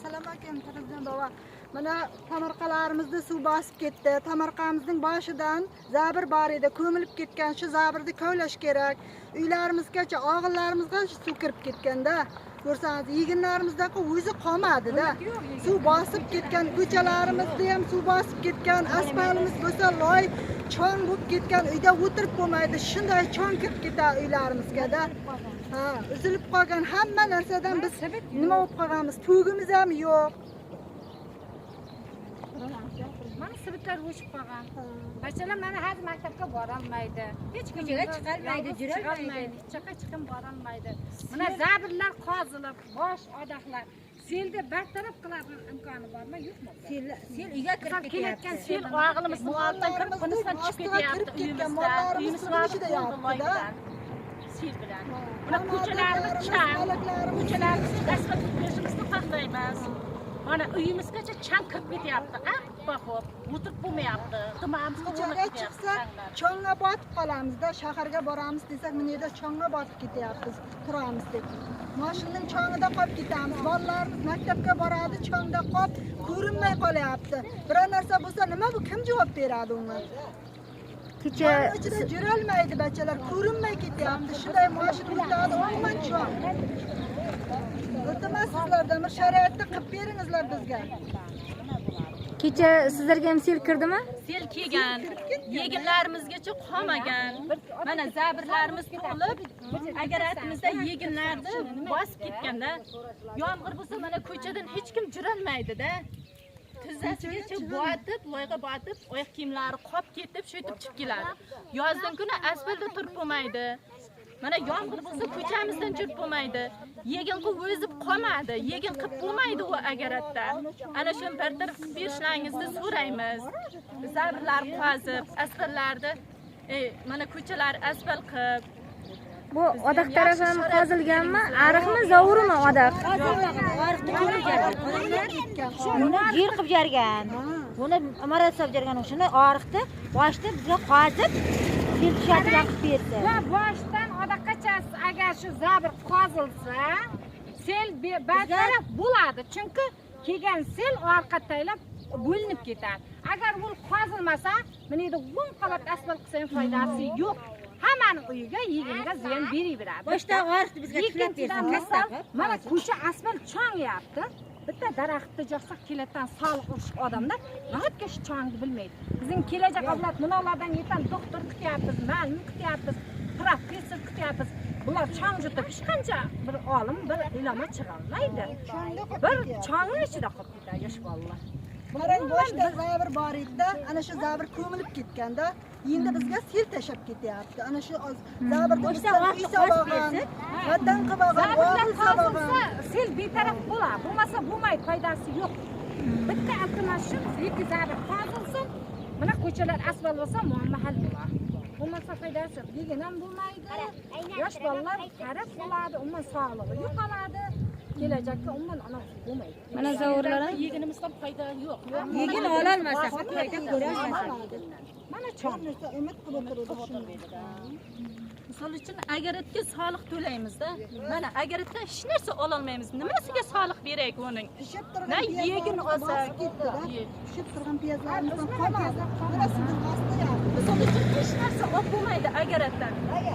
Assalomu alaykum Qirg'iziston baba. Mana tomorqalarimizda suv bosib ketdi. Tomorqamizning boshidan zabir bor edi, ko'milib ketgan. Shu zabirni kovlash kerak. Uylarimizgacha, og'illarimizgacha suv kirib ketganda. Ko'rsangiz, yeginlarimizdaqa o'zi qolmadi-da. Suv bosib ketgan, ko'chalarimizda ham suv bosib ketgan, asfaltimiz bo'lsa loy, cho'ng bo'lib ketgan. Uyda o'tirib bo'lmaydi. Shunday cho'ng kirib ketadi uylarimizga-da. Ha, uzilib qolgan hamma narsadan biz nima bo'lib qolganmiz? Tugimiz ham yo'q. Mana sibitlar o'chib qolgan. Bachchalar mana hozir maktabga bora olmaydi. Hech kimga chiqolmaydi, jurolmaydi. Hech joyga chiqib bora olmaydi. Mana zabirlar qozilib, bosh odoqlar selda bartaraf qiladigan imkoni bormi, yo'qmi? Sel uyga kirib kelayotgan sel og'ilimizni oldidan kirib, bunisidan chiqib ketyapti uyimizdan. Uyimizda sel bilan. Mana ko'chalarimiz chang, ko'chalarimiz dastlab o'zimizni xohlaymiz. Mana uyimizgacha chang kirib ketyapti. Baqib, o'tirib bo'lmayapti. Ko'chaga chiqsak, cho'ngga botib qolamiz-da. Shaharga boramiz desak, mana yerda cho'ngga botib ketyapmiz, turamiz deb. Mashinaning cho'ngida qolib ketamiz. Bolalarimiz maktabga boradi, cho'ngda qolib, ko'rinmay qolyapti. Biror narsa bo'lsa, nima bu? Kim javob beradi unga? Kecha ichida jurolmaydi bachchalar, ko'rinmay ketyapti. Shunday mashina o'tadi, umuman cho'ng. Iltimos sizlardan bir shariatni qilib beringizlar bizga. Kecha sizlarga ham sel kirdimi? Sel kelgan, yeginlarimizgacha qolmagan. Mana zabirlarimiz to'lib, agaratimizda yeginlarni bosib ketganda, yomg'ir bo'lsa mana ko'chadan hech kim jurolmaydi-da. Tizzasigacha botib, loyga botib, oyoq kiyimlari qolib ketib, shu yetib chiqib keladi. Yozdan kuni asfaltda turib bo'lmaydi. Mana yomg'ir bo'lsa ko'chamizdan jurib bo'lmaydi. Yegin qilib o'zib qolmadi. Yegin qilib bo'lmaydi u agaratda. Ana shuni bartaraf qilib berishlaringizni so'raymiz. Zabirlar qozib, asfaltlarni mana ko'chalar asfalt qilib. Bu odoq taraf ham qozilganmi? Ariqmi, zovurmi odoq? Buni yer qilib jargan. Buni amarat solib jargan. Shuni ariqni boshda bizga qozib, sel tushadigan qilib berdi. Va boshdan odoqgacha agar shu zabir qozilsa, sel bartaraf bo'ladi. Chunki kelgan sel orqa taylab bo'linib ketadi. Agar bu qozilmasa, mana endi 10 qavat asfalt qilsa foydasi yo'q. Hammaning uyiga yeginga ziyon beraveradi. Boshda ariqni bizga tushirib bersin. Mana ko'cha asfalt cho'ngyapti. Bitta daraxtni joqsa keladigan soliq urish odamlar nahotki shu cho'ngni bilmaydi. Bizning kelajak avlod munolardan yetan doktor kutyapmiz, ma'lum kutyapmiz, professor kutyapmiz. Bular cho'ng jutib hech qancha bir olim, bir iloma chiqa olmaydi. Bir cho'ngni ichida qolib ketadi yosh bolalar. Qarang, boshda zabir bor edi-da, ana shu zabir ko'milib ketganda, endi bizga sel tashab ketyapti. Ana shu zabirni boshda vaqtni qolgan, vatan qilgan, qozilsa sel betaraf bo'ladi. Bo'lmasa bo'lmaydi, foydasi yo'q. Bitta iltimos shu, lekin zabir qozilsin, mana ko'chalar asfalt bo'lsa muammo hal bo'ladi. Bo'lmasa foydasi yo'q. Yegin ham bo'lmaydi. Yosh bolalar qarab bo'ladi, umuman sog'lig'i yo'qoladi. Kelajakda umuman anaqa bo'lmaydi. Mana zovurlar ham Yeginimizdan foyda yo'q. Yegin ola olmasa, foyda ko'ra olmasa. Mana cho'ng umid qilib o'tiradi. Misol uchun agaratga soliq to'laymiz-da. Mana agaratdan hech narsa ola olmaymiz. Nimasiga soliq berak uning? Pishib Na turgan yegin olsak, pishib turgan piyozlarimizdan qolmadi. Burasidan ostayapti. misol uchun hech narsa olib bo'lmaydi agaratdan.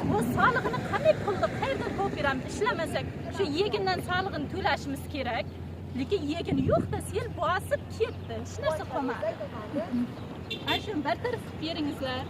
Bu solig'ini qanday pulni qayerdan topib beramiz? Ishlamasak, shu yegindan solig'ini to'lashimiz kerak. Lekin yegin yo'q-da, sel bosib ketdi. Hech narsa qolmadi. Ana shuni bartaraf qilib beringizlar.